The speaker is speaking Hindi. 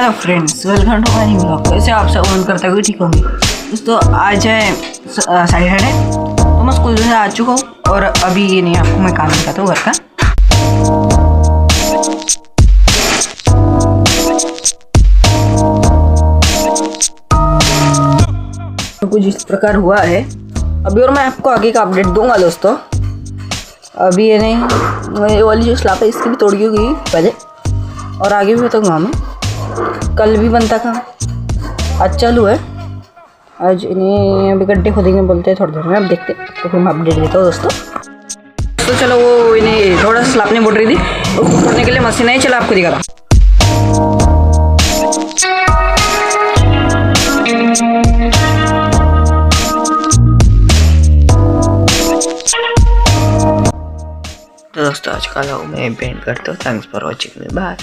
Hello friends, welcome to my new blog. कैसे आप सब उम्मीद करते हुए ठीक होंगे। दोस्तों आज है सैटरडे, तो मैं स्कूल से आ चुका हूँ और अभी ये नहीं आपको मैं काम दिखाता हूँ घर का। तो कुछ इस प्रकार हुआ है अभी, और मैं आपको आगे का अपडेट दूंगा दोस्तों। अभी ये नहीं, ये वाली जो स्लैब है इसकी भी तोड़ गई पहले, और आगे भी बताऊँगा मैं। कल भी बनता था, आज चालू है। आज इन्हें अभी गड्ढे खोदेंगे बोलते हैं थोड़ी देर में, अब देखते हैं। तो फिर मैं अपडेट देता हूँ दोस्तों। तो चलो, वो इन्हें थोड़ा सा स्लैब ने बोल रही थी, उसको खोदने के लिए मशीन नहीं चला, आपको दिखा रहा। तो दोस्तों आज का व्लॉग मैं पेंट करता हूँ। Thanks for watching, bye.